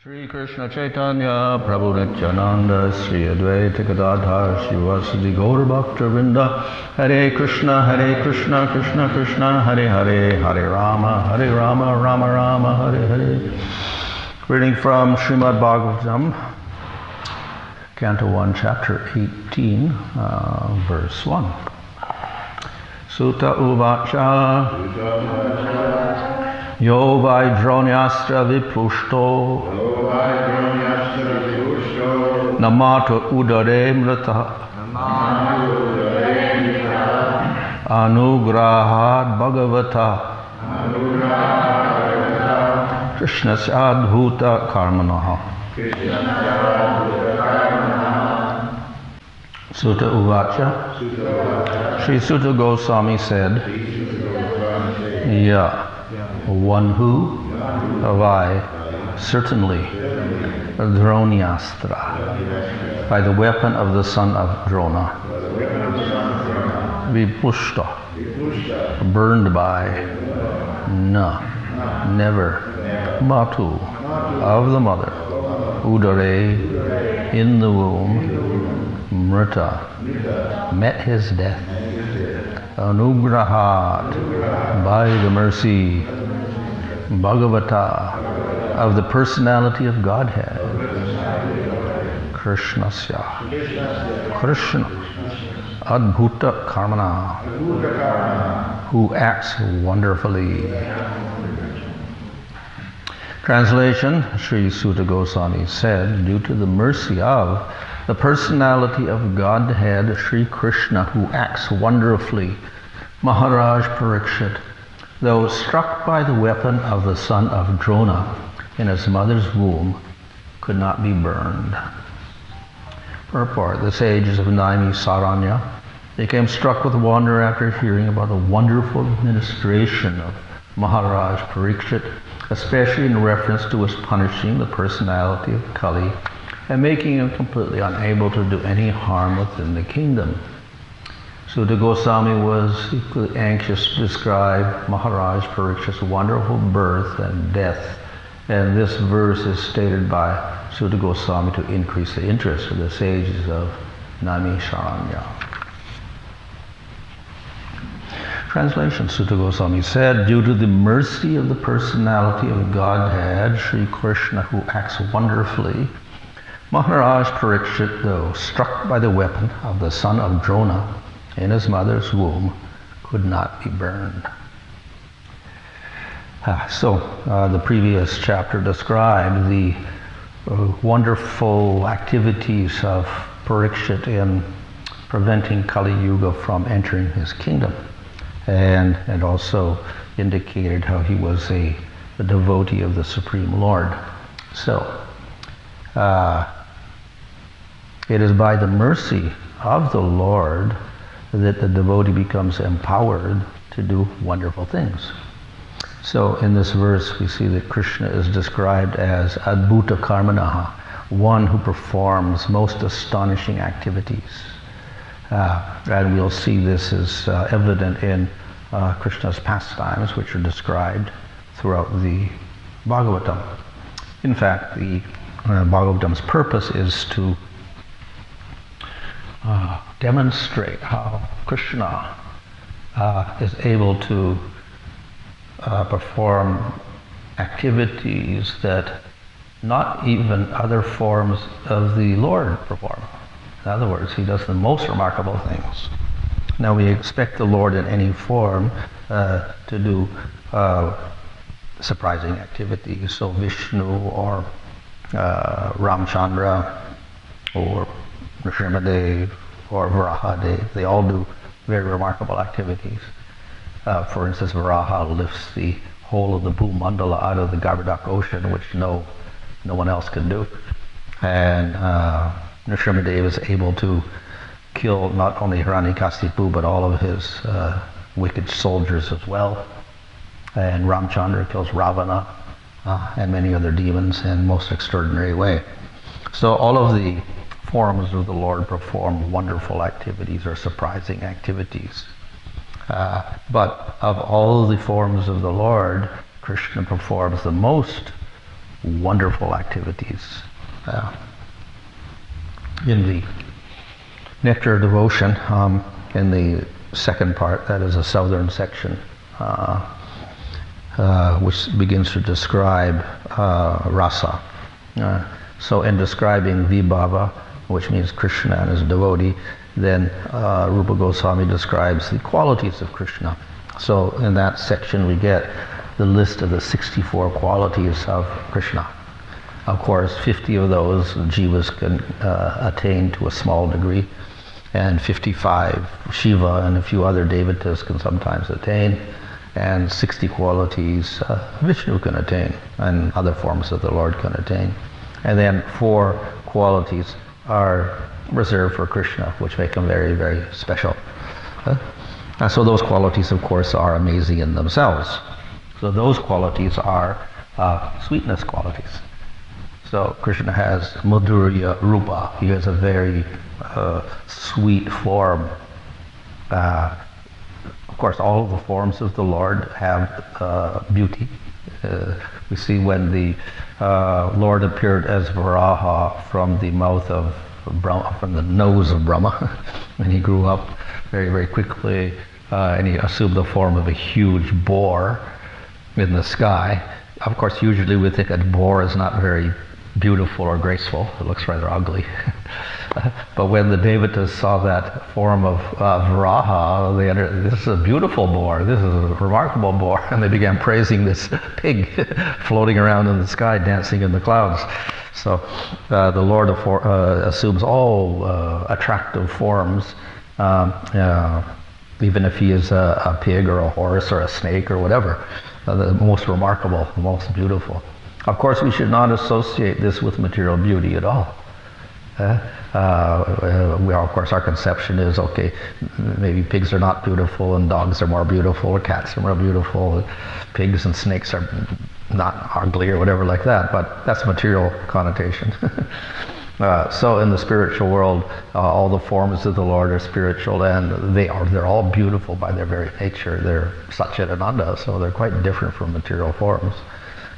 Shri Krishna Chaitanya Prabhu Nityananda Sri Advaita Gadadhar Shivasadi Gaur Bhakta Vrinda Hare Krishna Krishna Krishna Hare Hare Hare Rama Rama Rama Hare Hare. Reading from Srimad Bhagavatam, Canto 1, Chapter 18, Verse 1. Sutta Uvacha Yo Vaidronyastra Vipushto Namato Udare Mrata Anugrahat Bhagavata Krishnasya Adbhuta Karmanaha. Sutta Uvacha. Sri Sutta Goswami said, Yeah, one who, of I, certainly, Dronyastra, by the weapon of the son of Drona, Vipushta, burned by, never, Matu, of the mother, Udare, in the womb, Mrita, met his death, Anugrahat, by the mercy, Bhagavata, of the personality of Godhead, Krishnasya, Krishna, Adbhuta Karmana, who acts wonderfully. Translation, Sri Sutta Goswami said, due to the mercy of the personality of Godhead, Sri Krishna, who acts wonderfully, Maharaj Parikshit, though struck by the weapon of the son of Drona in his mother's womb, could not be burned. Purport, the sages of Naimisaranya became struck with wonder after hearing about the wonderful administration of Maharaj Parikshit, especially in reference to his punishing the personality of Kali and making him completely unable to do any harm within the kingdom. Sutta Goswami was equally anxious to describe Maharaj Parikshit's wonderful birth and death, and this verse is stated by Sutta Goswami to increase the interest of the sages of Naimisaranya. Translation, Sutta Goswami said, due to the mercy of the personality of Godhead, Sri Krishna, who acts wonderfully, Maharaj Parikshit, though struck by the weapon of the son of Drona in his mother's womb, could not be burned. The previous chapter described the wonderful activities of Parikshit in preventing Kali Yuga from entering his kingdom, and also indicated how he was a devotee of the Supreme Lord. It is by the mercy of the Lord that the devotee becomes empowered to do wonderful things. So in this verse we see that Krishna is described as Adbhuta Karmanaha, one who performs most astonishing activities. And we'll see this is evident in Krishna's pastimes, which are described throughout the Bhagavatam. In fact, the Bhagavatam's purpose is to demonstrate how Krishna is able to perform activities that not even other forms of the Lord perform. In other words, he does the most remarkable things. Now we expect the Lord in any form to do surprising activities. So Vishnu or Ramchandra or Nrsimhadev or Varahadev, they all do very remarkable activities. For instance, Varaha lifts the whole of the Bhumandala out of the Garbhodak ocean, which no one else can do. And Nrsimhadev is able to kill not only Hiranyakasipu but all of his wicked soldiers as well. And Ramchandra kills Ravana and many other demons in most extraordinary way. So all of the forms of the Lord perform wonderful activities or surprising activities. But of all the forms of the Lord, Krishna performs the most wonderful activities. In the Nectar of Devotion, in the second part, that is a southern section, which begins to describe rasa. So in describing Vibhava, which means Krishna and his devotee, then Rupa Goswami describes the qualities of Krishna. So in that section we get the list of the 64 qualities of Krishna. Of course, 50 of those jivas can attain to a small degree, and 55 Shiva and a few other devatas can sometimes attain, and 60 qualities Vishnu can attain, and other forms of the Lord can attain. And then 4 qualities are reserved for Krishna, which make him very, very special. So those qualities, of course, are amazing in themselves. So those qualities are sweetness qualities. So Krishna has Madhurya Rupa. He has a very sweet form. Of course, all of the forms of the Lord have beauty. We see when the Lord appeared as Varaha from the mouth of Brahma, from the nose of Brahma, and he grew up very, very quickly, and he assumed the form of a huge boar in the sky. Of course, usually we think a boar is not very beautiful or graceful. It looks rather ugly. But when the devatas saw that form of Varaha, this is a beautiful boar, this is a remarkable boar, and they began praising this pig floating around in the sky, dancing in the clouds. So the Lord assumes all attractive forms, even if he is a pig or a horse or a snake or whatever, the most remarkable, the most beautiful. Of course, we should not associate this with material beauty at all. Of course, our conception is, okay, maybe pigs are not beautiful and dogs are more beautiful or cats are more beautiful, pigs and snakes are not ugly or whatever like that, but that's material connotation. So in the spiritual world, all the forms of the Lord are spiritual, and they're all beautiful by their very nature. They're Satchidananda, so they're quite different from material forms.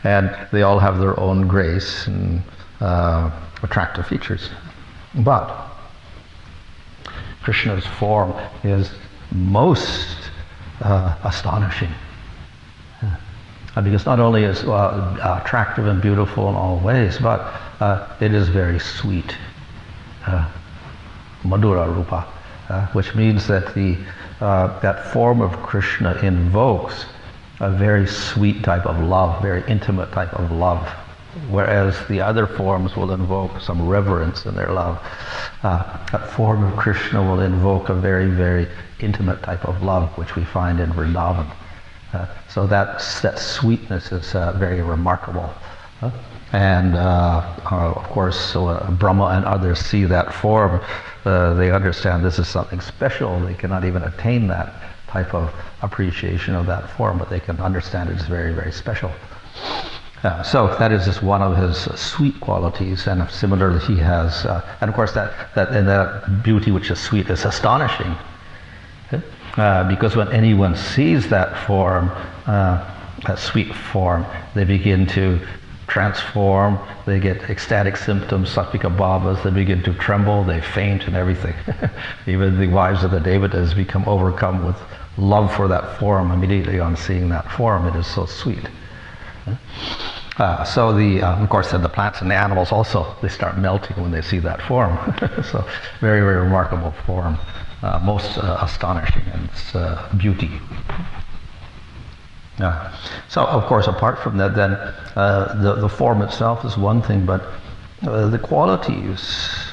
And they all have their own grace and attractive features. But Krishna's form is most astonishing. Because not only is attractive and beautiful in all ways, but it is very sweet. Madhura Rupa, which means that that form of Krishna invokes a very sweet type of love, very intimate type of love, whereas the other forms will invoke some reverence in their love. That form of Krishna will invoke a very, very intimate type of love, which we find in Vrindavan. So that sweetness is very remarkable. And of course, so Brahma and others see that form, they understand this is something special. They cannot even attain that type of appreciation of that form, but they can understand it is very, very special. So that is just one of his sweet qualities, and similarly he has, and of course that beauty which is sweet is astonishing. Because when anyone sees that form, that sweet form, they begin to transform, they get ecstatic symptoms, satvika bhavas, they begin to tremble, they faint and everything. Even the wives of the devatas become overcome with love for that form immediately on seeing that form. It is so sweet. So of course, the plants and the animals also, they start melting when they see that form. So very, very remarkable form. Most astonishing in its beauty. So of course, apart from that, then the form itself is one thing, but the qualities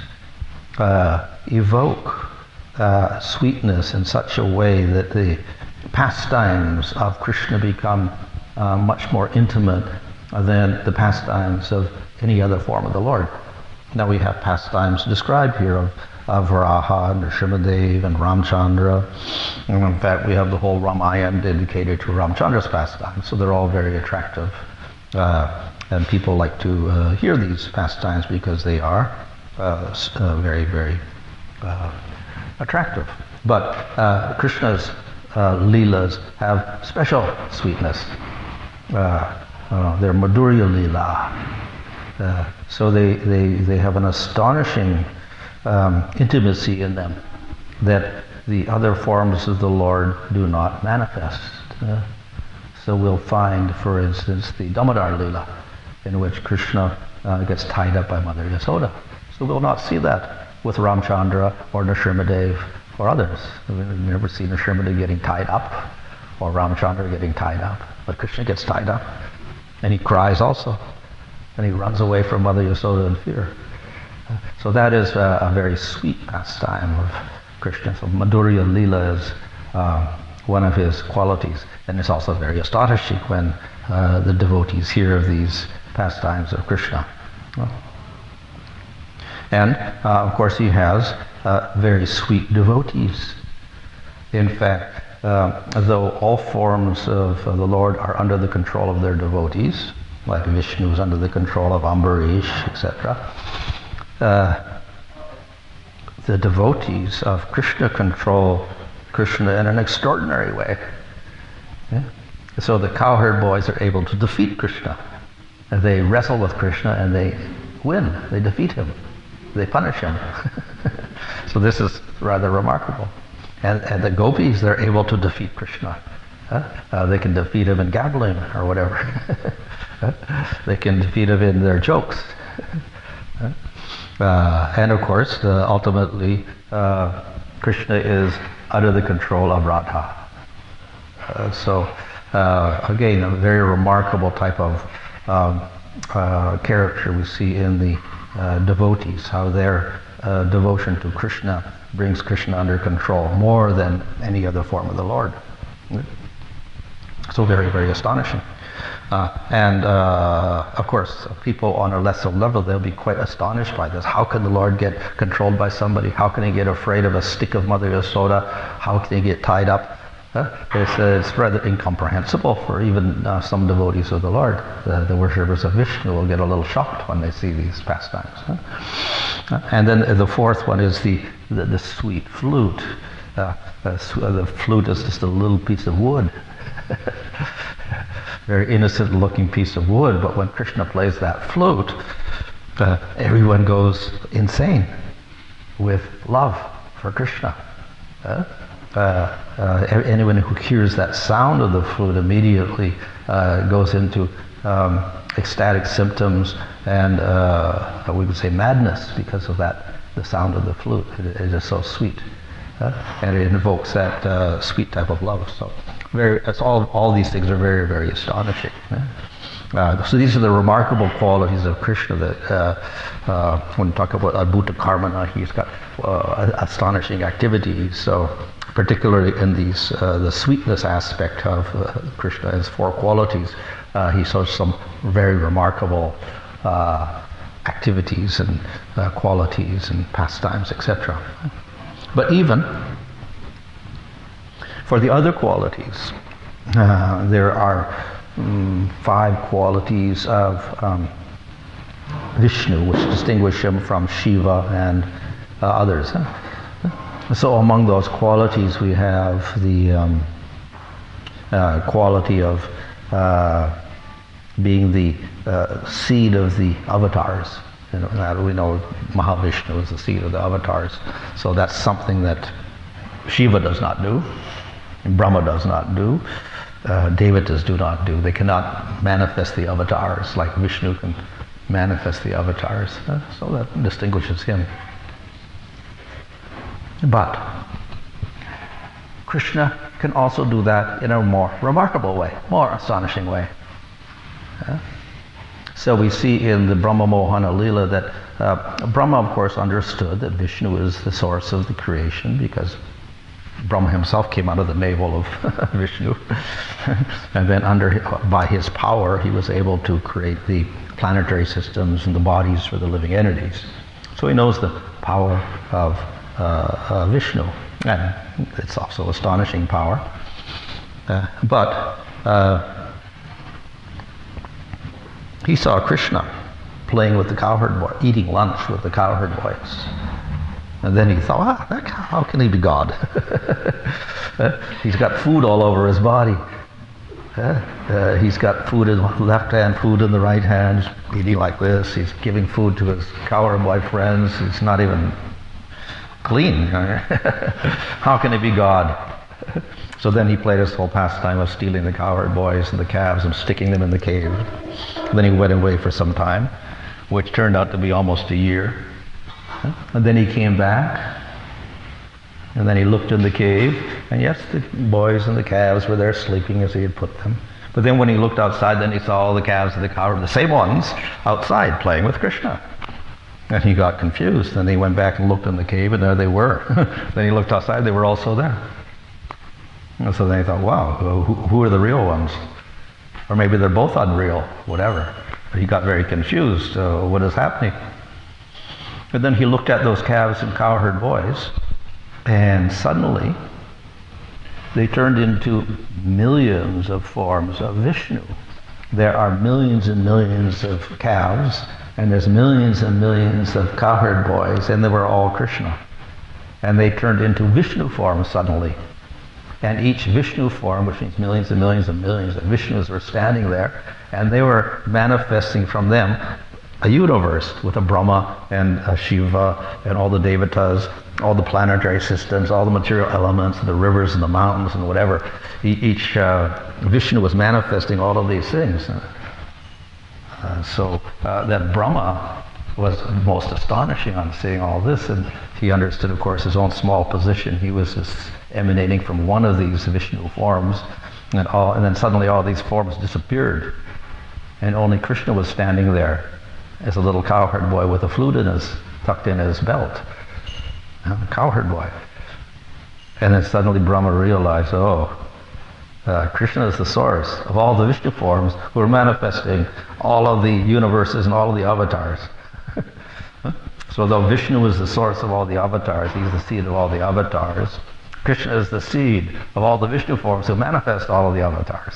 evoke sweetness in such a way that the pastimes of Krishna become much more intimate than the pastimes of any other form of the Lord. Now we have pastimes described here of Varaha and Nrsimhadev and Ramchandra. And in fact, we have the whole Ramayana dedicated to Ramchandra's pastimes, so they're all very attractive. And people like to hear these pastimes because they are very, very attractive. But Krishna's Leelas have special sweetness. their Madhurya Lila. So they have an astonishing intimacy in them that the other forms of the Lord do not manifest. So we'll find, for instance, the Damodar Lila, in which Krishna gets tied up by Mother Yasoda. So we'll not see that with Ramchandra or Nrsimhadev or others. We've never seen Nrsimhadev getting tied up or Ramchandra getting tied up. But Krishna gets tied up, and he cries also, and he runs away from Mother Yasoda in fear. So that is a very sweet pastime of Krishna. So Madhurya Lila is one of his qualities, and it's also very astonishing when the devotees hear of these pastimes of Krishna. And of course he has very sweet devotees. In fact, though all forms of the Lord are under the control of their devotees, like Vishnu is under the control of Ambarish, etc., the devotees of Krishna control Krishna in an extraordinary way. Yeah? So the cowherd boys are able to defeat Krishna. And they wrestle with Krishna and they win. They defeat him. They punish him. So this is rather remarkable. And the gopis, they're able to defeat Krishna. They can defeat him in gambling or whatever. They can defeat him in their jokes. And of course, ultimately, Krishna is under the control of Radha. So again, a very remarkable type of character we see in the devotees, how their devotion to Krishna brings Krishna under control more than any other form of the Lord. So very, very astonishing. And of course, people on a lesser level, they'll be quite astonished by this. How can the Lord get controlled by somebody? How can he get afraid of a stick of Mother Yasoda? How can he get tied up? It's rather incomprehensible for even some devotees of the Lord. The worshippers of Vishnu will get a little shocked when they see these pastimes. And then the fourth one is the sweet flute. The flute is just a little piece of wood. Very innocent looking piece of wood, but when Krishna plays that flute, everyone goes insane with love for Krishna. Anyone who hears that sound of the flute immediately goes into ecstatic symptoms and we would say madness because of the sound of the flute. It is so sweet, and it invokes that sweet type of love. So all these things are very, very astonishing. So these are the remarkable qualities of Krishna that when we talk about Adbhuta Karmana, he's got astonishing activities. So particularly in these the sweetness aspect of Krishna, his four qualities, he shows some very remarkable activities and qualities and pastimes, etc. But even for the other qualities, there are 5 qualities of Vishnu which distinguish him from Shiva and others. So among those qualities we have the quality of being the seed of the avatars. We know Mahavishnu is the seed of the avatars. So that's something that Shiva does not do, Brahma does not do, Devatas do not do. They cannot manifest the avatars like Vishnu can manifest the avatars. So that distinguishes him. But Krishna can also do that in a more remarkable way, more astonishing way. So we see in the Brahma Mohana Lila that Brahma, of course, understood that Vishnu is the source of the creation because Brahma himself came out of the navel of Vishnu. And then by his power, he was able to create the planetary systems and the bodies for the living entities. So he knows the power of Vishnu, and it's also astonishing power. But he saw Krishna playing with the cowherd boy, eating lunch with the cowherd boys. And then he thought, how can he be God? He's got food all over his body. He's got food in the left hand, food in the right hand, eating like this. He's giving food to his cowherd boy friends. He's not even clean. How can he be God? So then he played his whole pastime of stealing the cowherd boys and the calves and sticking them in the cave. And then he went away for some time, which turned out to be almost a year. And then he came back. And then he looked in the cave, and yes, the boys and the calves were there sleeping as he had put them. But then when he looked outside, then he saw all the calves and the cow, the same ones, outside playing with Krishna. And he got confused. Then he went back and looked in the cave, and there they were. Then he looked outside, they were also there. And so then he thought, wow, who are the real ones? Or maybe they're both unreal, whatever. But he got very confused. What is happening? And then he looked at those calves and cowherd boys, and suddenly they turned into millions of forms of Vishnu. There are millions and millions of calves, and there's millions and millions of cowherd boys, and they were all Krishna. And they turned into Vishnu forms suddenly. And each Vishnu form, which means millions and millions and millions of Vishnus, were standing there, and they were manifesting from them a universe with a Brahma and a Shiva and all the Devatas, all the planetary systems, all the material elements, the rivers and the mountains and whatever. Each Vishnu was manifesting all of these things. So that Brahma was most astonishing on seeing all this, and he understood, of course, his own small position. He was just emanating from one of these Vishnu forms, and then suddenly all these forms disappeared, and only Krishna was standing there as a little cowherd boy with a flute tucked in his belt. A cowherd boy. And then suddenly Brahma realized, Krishna is the source of all the Vishnu forms who are manifesting all of the universes and all of the avatars. So though Vishnu is the source of all the avatars, he's the seed of all the avatars, Krishna is the seed of all the Vishnu forms who manifest all of the avatars.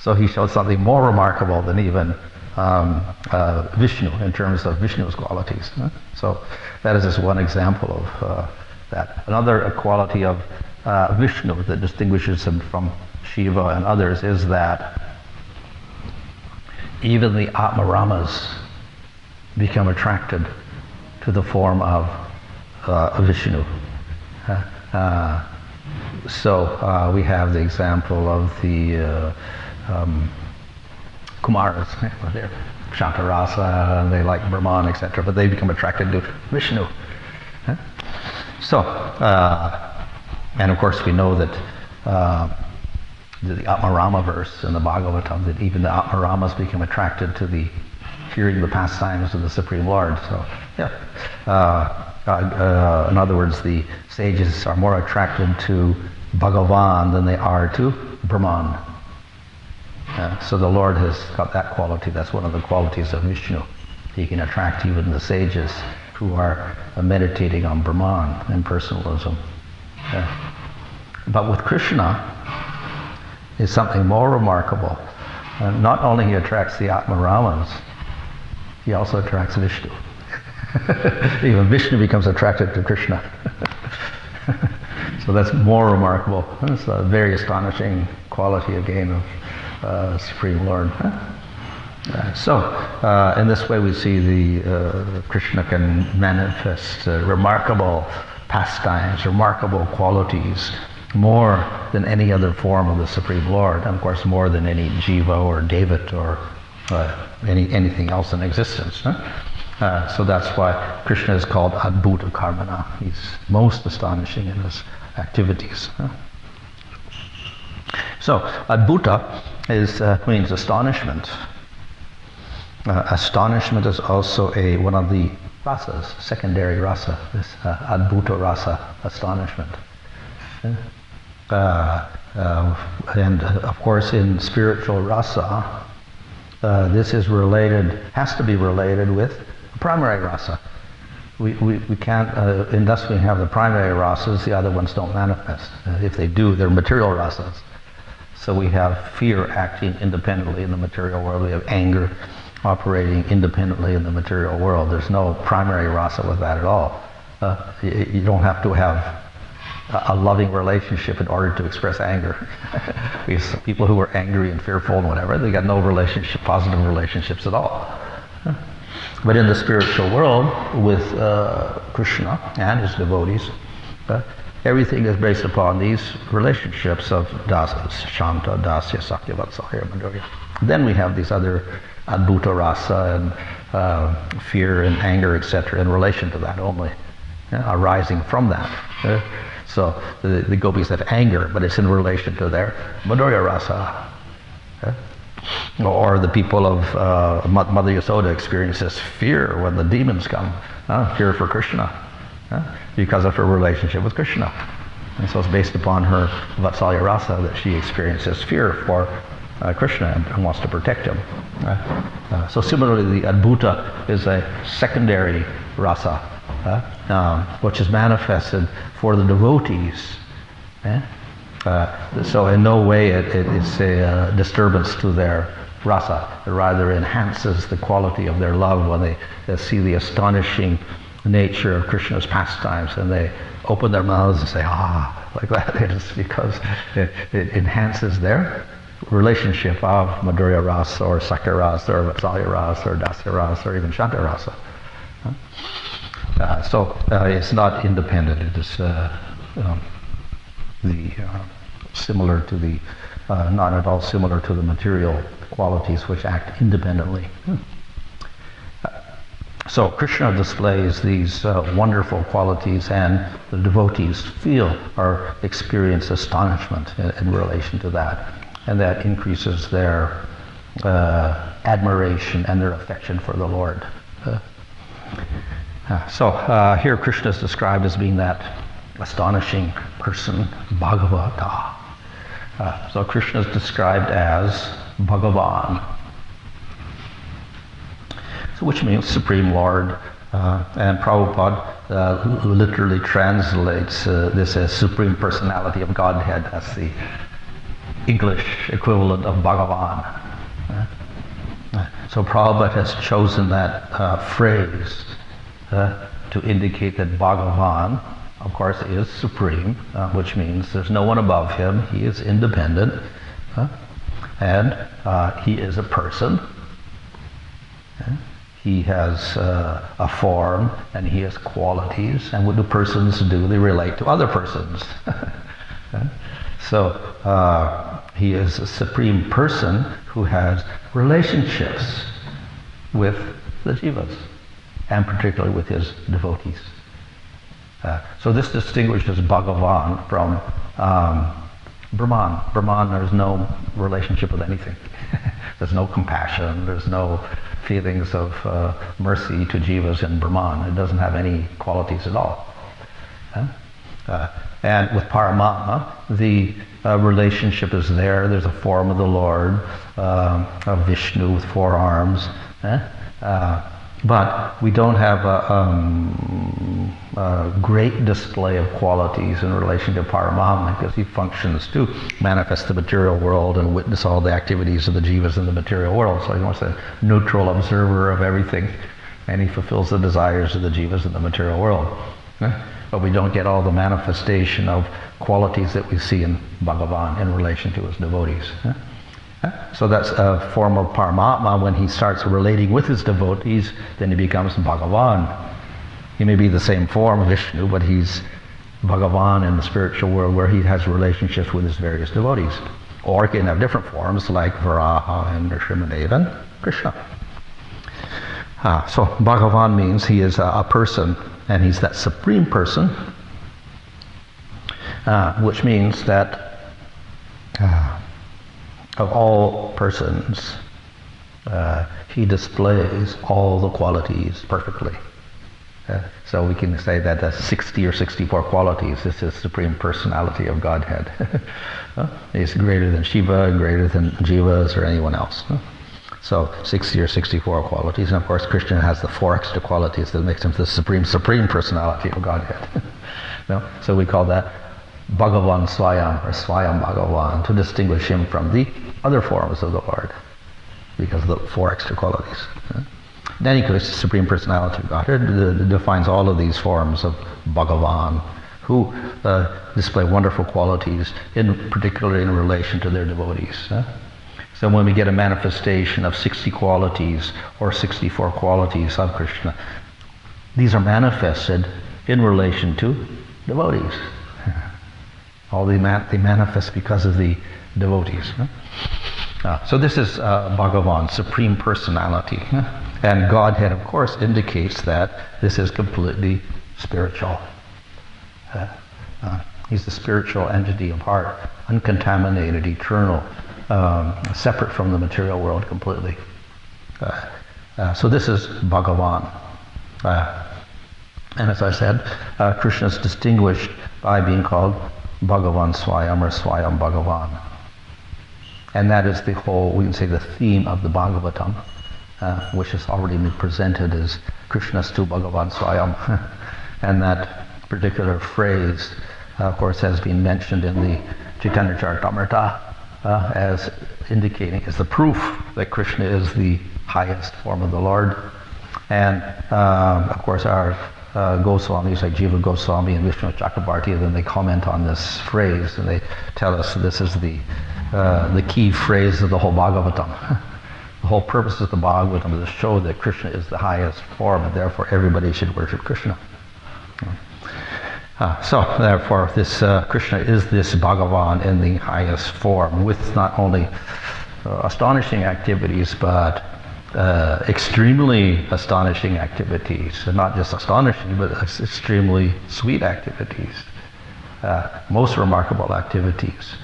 So he showed something more remarkable than even Vishnu in terms of Vishnu's qualities. So that is just one example of that. Another quality of Vishnu that distinguishes him from Shiva and others is that even the Atmaramas become attracted to the form of Vishnu. So we have the example of the Kumaras, they're Shantarasa, and they like Brahman, etc., but they become attracted to Vishnu. So, and of course we know that the Atmarama verse in the Bhagavatam, that even the Atmaramas become attracted to the hearing the pastimes of the Supreme Lord. So, in other words, the sages are more attracted to Bhagavan than they are to Brahman. So the Lord has got that quality. That's one of the qualities of Vishnu. He can attract even the sages who are meditating on Brahman and personalism. But with Krishna is something more remarkable. Not only he attracts the Atmaramas, he also attracts Vishnu. Even Vishnu becomes attracted to Krishna. So that's more remarkable. It's a very astonishing quality again of Supreme Lord. So in this way we see the Krishna can manifest remarkable pastimes, remarkable qualities, more than any other form of the Supreme Lord, and of course more than any Jiva or Devat or anything else in existence. So that's why Krishna is called Adbhuta Karmana. He's most astonishing in his activities. So Adbhuta means astonishment. Astonishment is also one of the rasas, secondary rasa, this Adbhuta rasa, astonishment. And of course in spiritual rasa, this is has to be related with primary rasa. We can't, unless we have the primary rasas, the other ones don't manifest. If they do, they're material rasas. So we have fear acting independently in the material world. We have anger operating independently in the material world. There's no primary rasa with that at all. You don't have to have a loving relationship in order to express anger. Because people who are angry and fearful and whatever, they got no relationship, positive relationships at all. But in the spiritual world, with Krishna and his devotees, everything is based upon these relationships of Shanta, Dasya, Sakya, Vatsalya, Madhurya. Then we have these other Adbhuta Rasa and fear and anger, etc., in relation to that only, arising from that. So the gopis have anger, but it's in relation to their Madhurya Rasa. Or the people of Mother Yasoda experiences fear when the demons come, fear for Krishna, because of her relationship with Krishna. And so it's based upon her Vatsalya Rasa that she experiences fear for Krishna and wants to protect him. So similarly, the Adbhuta is a secondary rasa, which is manifested for the devotees. So in no way it's a disturbance to their rasa. It rather enhances the quality of their love when they see the astonishing nature of Krishna's pastimes, and they open their mouths and say, like that. It is because it enhances their relationship of Madhurya Rasa or Sakya Rasa or Vatsalya Rasa or Dasya Rasa or even Shanta Rasa. So it's not independent. It is similar to the, not at all similar to the material qualities which act independently. So Krishna displays these wonderful qualities, and the devotees feel or experience astonishment in relation to that. And that increases their admiration and their affection for the Lord. So here Krishna is described as being that astonishing person, Bhagavata. So Krishna is described as Bhagavan, so which means Supreme Lord. And Prabhupada literally translates this as Supreme Personality of Godhead. That's the English equivalent of Bhagavan. So Prabhupada has chosen that phrase to indicate that Bhagavan, of course, is supreme, which means there's no one above him. He is independent, and he is a person. He has a form, and he has qualities. And what do persons do? They relate to other persons. So he is a supreme person who has relationships with the jivas, and particularly with his devotees. So this distinguishes Bhagavan from Brahman. Brahman, there's no relationship with anything. There's no compassion, there's no feelings of mercy to jivas in Brahman. It doesn't have any qualities at all. And with Paramatma, the relationship is there. There's a form of the Lord, of Vishnu with 4 arms. But we don't have a great display of qualities in relation to Paramatma, because he functions to manifest the material world and witness all the activities of the jivas in the material world. So he wants a neutral observer of everything, and he fulfills the desires of the jivas in the material world. But we don't get all the manifestation of qualities that we see in Bhagavan in relation to his devotees. So that's a form of Paramatma. When he starts relating with his devotees, then he becomes Bhagavan. He may be the same form, Vishnu, but he's Bhagavan in the spiritual world, where he has relationships with his various devotees. Or he can have different forms like Varaha and Nrsimhadev and Krishna. So Bhagavan means he is a person, and he's that supreme person, which means that of all persons, he displays all the qualities perfectly. So we can say that the 60 or 64 qualities, this is Supreme Personality of Godhead. He's greater than Shiva, greater than Jivas or anyone else. So 60 or 64 qualities. And of course Krishna has the 4 extra qualities that makes him the Supreme Personality of Godhead. So we call that Bhagavan Swayam, or Swayam Bhagavan, to distinguish him from the other forms of the Lord, because of the 4 extra qualities. In any case, the Supreme Personality of Godhead defines all of these forms of Bhagavan, who display wonderful qualities, particularly in relation to their devotees. So when we get a manifestation of 60 qualities or 64 qualities of Krishna, these are manifested in relation to devotees. All they manifest because of the devotees. So this is Bhagavan, Supreme Personality. And Godhead, of course, indicates that this is completely spiritual. He's the spiritual entity of heart, uncontaminated, eternal, separate from the material world completely. So this is Bhagavan. And as I said, Krishna is distinguished by being called Bhagavan Swayam or Swayam Bhagavan. And that is the whole, we can say, the theme of the Bhagavatam, which has already been presented as Krishnastu Bhagavan Swayam. And that particular phrase, of course, has been mentioned in the Chaitanya Charitamrita as indicating, as the proof that Krishna is the highest form of the Lord. And of course our Goswamis like Jiva Goswami and Vishnu Chakrabarti, then they comment on this phrase and they tell us this is the key phrase of the whole Bhagavatam. The whole purpose of the Bhagavatam is to show that Krishna is the highest form and therefore everybody should worship Krishna. So therefore this Krishna is this Bhagavan in the highest form with not only astonishing activities but extremely astonishing activities, and not just astonishing but extremely sweet activities, most remarkable activities.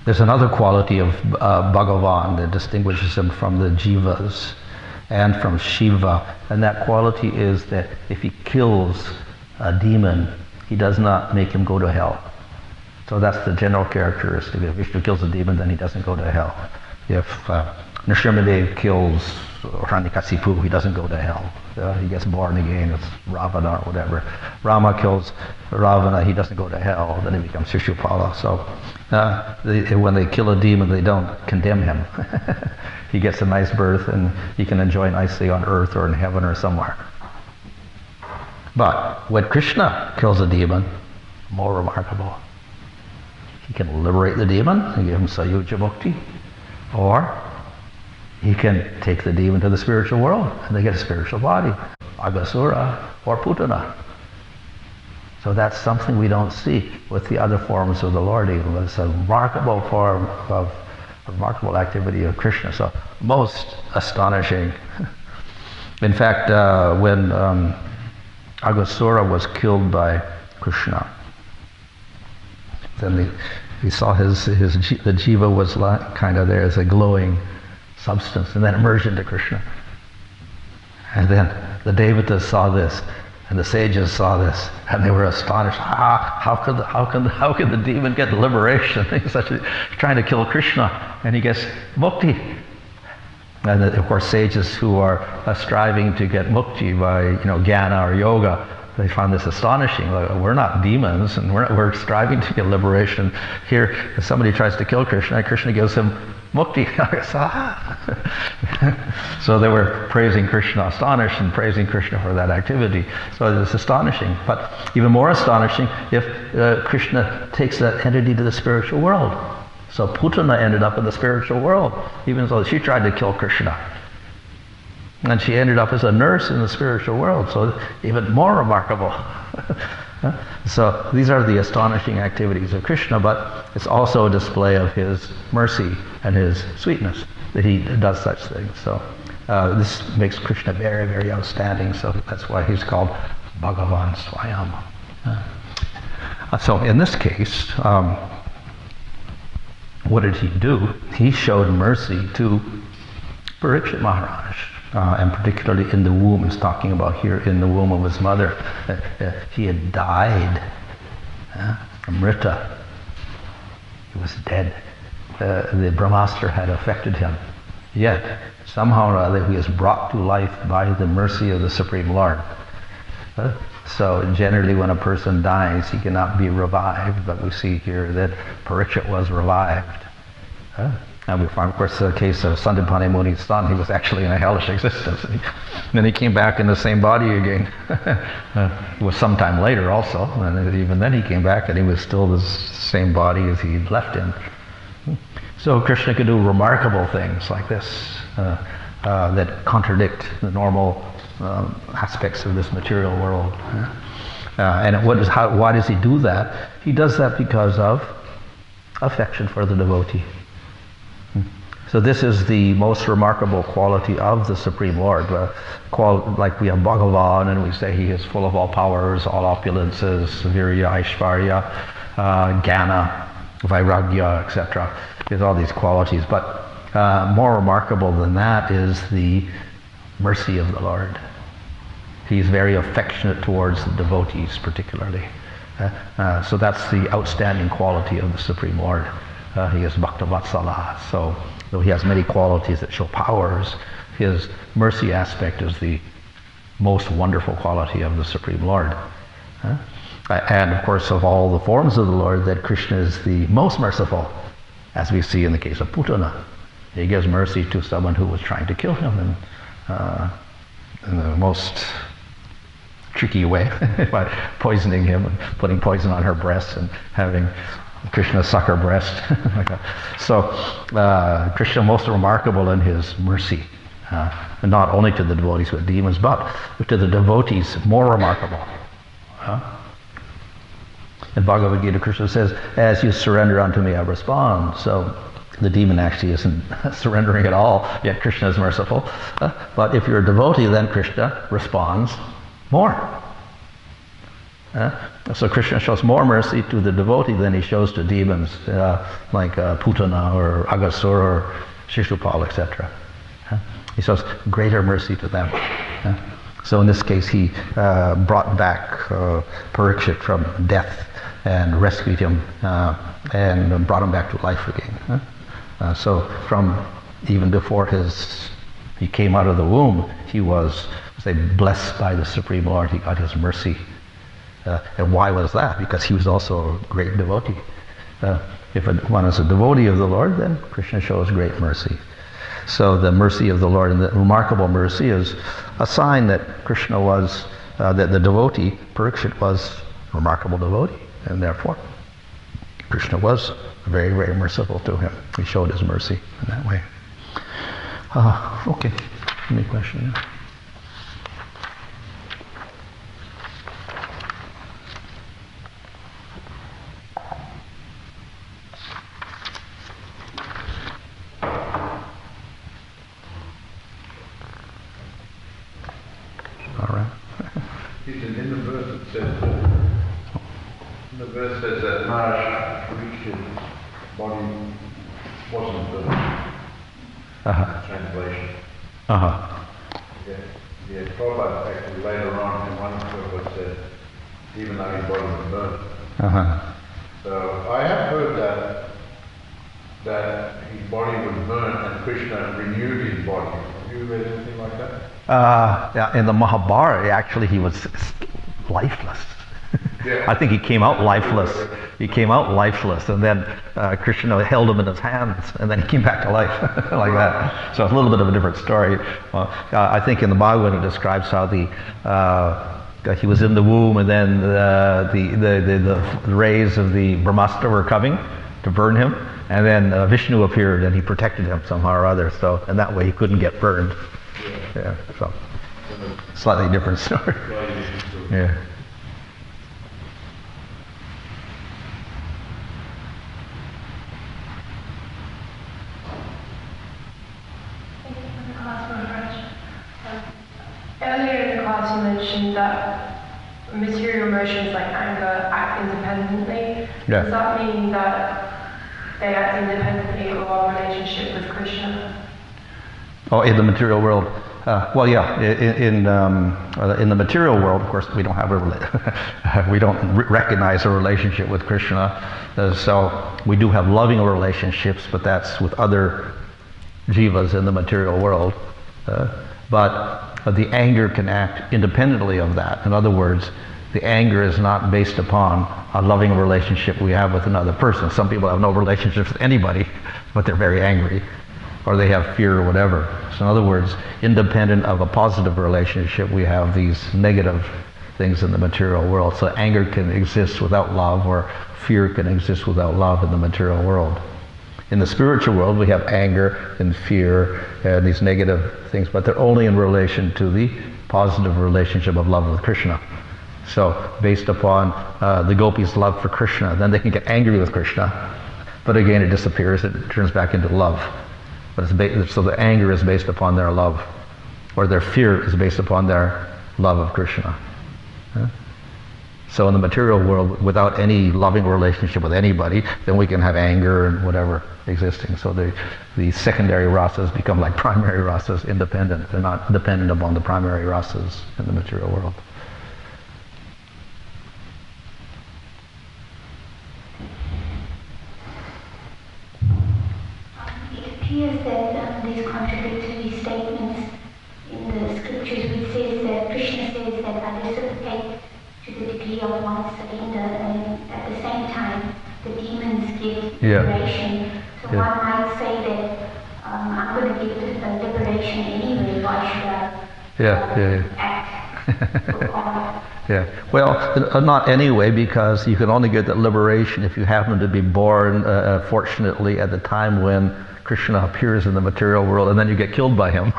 There's another quality of Bhagavan that distinguishes him from the Jivas and from Shiva, and that quality is that if he kills a demon, he does not make him go to hell. So that's the general characteristic. If Vishnu kills a demon, then he doesn't go to hell. If Nrsimhadev kills Hiranyakasipu, he doesn't go to hell. He gets born again as Ravana or whatever. Rama kills Ravana, he doesn't go to hell, then he becomes Shishupala. So when they kill a demon, they don't condemn him. He gets a nice birth and he can enjoy nicely on earth or in heaven or somewhere. But when Krishna kills a demon, more remarkable. He can liberate the demon and give him Sayuja Mukti, or he can take the demon to the spiritual world and they get a spiritual body, Aghasura or Putana. So that's something we don't see with the other forms of the Lord even, but it's a remarkable form of remarkable activity of Krishna. So most astonishing. In fact, when Aghasura was killed by Krishna, then he saw the jiva was kind of there as a glowing substance, and then emerged into Krishna. And then the Devatas saw this, and the sages saw this, and they were astonished. How could the demon get liberation? He's trying to kill Krishna, and he gets mukti. And of course, sages who are striving to get mukti by jnana or yoga, they found this astonishing. Like, we're not demons, and we're striving to get liberation. Here, if somebody tries to kill Krishna, and Krishna gives him mukti. So they were praising Krishna, astonished, and praising Krishna for that activity. So it's astonishing. But even more astonishing if Krishna takes that entity to the spiritual world. So Putana ended up in the spiritual world, even though she tried to kill Krishna. And she ended up as a nurse in the spiritual world, so even more remarkable. So these are the astonishing activities of Krishna, but it's also a display of his mercy and his sweetness that he does such things. So this makes Krishna very, very outstanding, so that's why he's called Bhagavan Swayam. So in this case, what did he do? He showed mercy to Parikshit Maharaj. And particularly in the womb, he's talking about here in the womb of his mother. He had died, Amrita. He was dead. The Brahmastra had affected him. Yet, somehow or other, he is brought to life by the mercy of the Supreme Lord. So generally when a person dies, he cannot be revived, but we see here that Parikshit was revived. And we find, of course, the case of Sandipani Muni's son. He was actually in a hellish existence. And then he came back in the same body again. It was sometime later also. And even then he came back and he was still the same body as he left in. So Krishna could do remarkable things like this that contradict the normal aspects of this material world. And why does he do that? He does that because of affection for the devotee. So this is the most remarkable quality of the Supreme Lord. Like we have Bhagavan, and we say he is full of all powers, all opulences, virya, aishvarya, jnana, vairagya, etc. There's all these qualities. But more remarkable than that is the mercy of the Lord. He's very affectionate towards the devotees particularly. So that's the outstanding quality of the Supreme Lord. He is Bhakta Vatsala. So though he has many qualities that show powers, his mercy aspect is the most wonderful quality of the Supreme Lord. And of course, of all the forms of the Lord, that Krishna is the most merciful, as we see in the case of Putana. He gives mercy to someone who was trying to kill him in the most tricky way by poisoning him and putting poison on her breast and having Krishna suck her breast. So Krishna most remarkable in his mercy, and not only to the devotees with demons, but to the devotees more remarkable. In Bhagavad Gita, Krishna says, as you surrender unto me, I respond. So the demon actually isn't surrendering at all, yet Krishna is merciful. But if you're a devotee, then Krishna responds more. So Krishna shows more mercy to the devotee than he shows to demons like Putana or Aghasura or Shishupal, etc. He shows greater mercy to them. So in this case, he brought back Parikshit from death and rescued him and brought him back to life again. So from even before he came out of the womb, he was blessed by the Supreme Lord. He got his mercy. And why was that? Because he was also a great devotee. If one is a devotee of the Lord, then Krishna shows great mercy. So the mercy of the Lord, and the remarkable mercy, is a sign that Krishna was, that the devotee, Parikshit, was a remarkable devotee, and therefore Krishna was very, very merciful to him. He showed his mercy in that way. Okay, any question? In the verse says that Maharaj Parikshit's body wasn't burned. Translation. Yeah, Prabhupada actually later on in one Prabhupada said, even though his body was burned. So I have heard that his body was burned and Krishna renewed his body. Have you read anything like that? Yeah, in the Mahabharata, actually, he was lifeless. Yeah. I think he came out lifeless. He came out lifeless, and then Krishna held him in his hands, and then he came back to life like that. So it's a little bit of a different story. I think in the Bhagavatam it describes how he was in the womb, and then the rays of the Brahmastra were coming to burn him, and then Vishnu appeared and he protected him somehow or other. So, and that way he couldn't get burned. Yeah, so slightly different story. Yeah. Earlier in the class you mentioned that material emotions like anger act independently. Yeah. Does that mean that they act independently of our relationship with Krishna? Oh, in the material world. Well, yeah. In the material world, of course, we don't have we don't recognize a relationship with Krishna. So we do have loving relationships, but that's with other jivas in the material world. But the anger can act independently of that. In other words, The anger is not based upon a loving relationship we have with another person. Some people have no relationships with anybody, but they're very angry, or they have fear or whatever. So in other words, independent of a positive relationship, we have these negative things in the material world. So anger can exist without love, or fear can exist without love in the material world. In the spiritual world, we have anger and fear and these negative things, but they're only in relation to the positive relationship of love with Krishna. So based upon the gopis' love for Krishna, then they can get angry with Krishna, but again it disappears, it turns back into love. But so the anger is based upon their love, or their fear is based upon their love of Krishna. So in the material world, without any loving relationship with anybody, then we can have anger and whatever existing. So the secondary rasas become like primary rasas, independent. They're not dependent upon the primary rasas in the material world. It appears that these contradictory statements in the scriptures, which says that Krishna says that I reciprocate to the degree of one's surrender, and at the same time the demons give liberation. So one might say that I'm going to give liberation anyway. Why should I act for God? Yeah. Well, not anyway, because you can only get that liberation if you happen to be born, fortunately, at the time when Krishna appears in the material world, and then you get killed by him.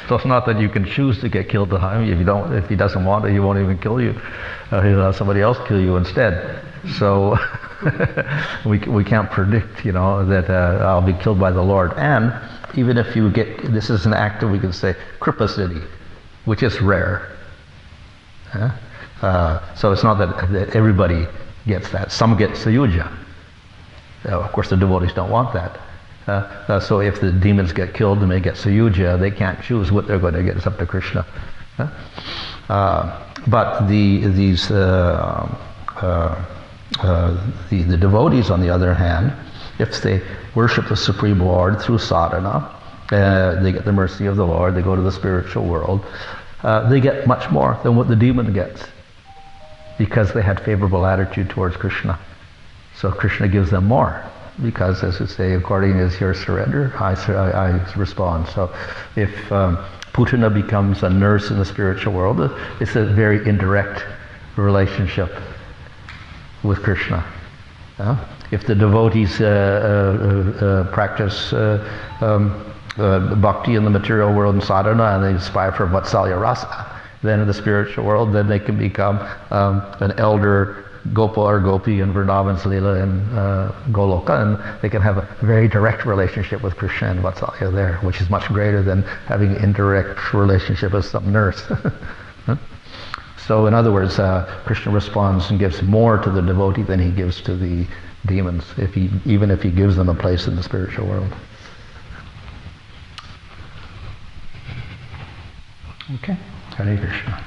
So it's not that you can choose to get killed by him. If he doesn't want to, he won't even kill you. He'll have somebody else kill you instead. So we can't predict, that I'll be killed by the Lord. And even if you get, this is an act of, we can say, Kripa Siddhi, which is rare. So it's not that everybody gets that. Some get Sayuja. Of course, the devotees don't want that. So if the demons get killed and they get Sayuja, they can't choose what they're going to get. It's up to Krishna. But the devotees, on the other hand, if they worship the Supreme Lord through sadhana, they get the mercy of the Lord, they go to the spiritual world, they get much more than what the demon gets, because they had favorable attitude towards Krishna. So Krishna gives them more, because, as we say, according as your surrender, I respond. So if Putana becomes a nurse in the spiritual world, it's a very indirect relationship with Krishna. If the devotees practice bhakti in the material world and sadhana, and they aspire for Vatsalya rasa, then in the spiritual world, then they can become an elder Gopa or Gopi in Vrindavan's Leela and Goloka, and they can have a very direct relationship with Krishna and Vatsalya there, which is much greater than having an indirect relationship with some nurse. So in other words, Krishna responds and gives more to the devotee than he gives to the demons, even if he gives them a place in the spiritual world. Okay, Hare Krishna.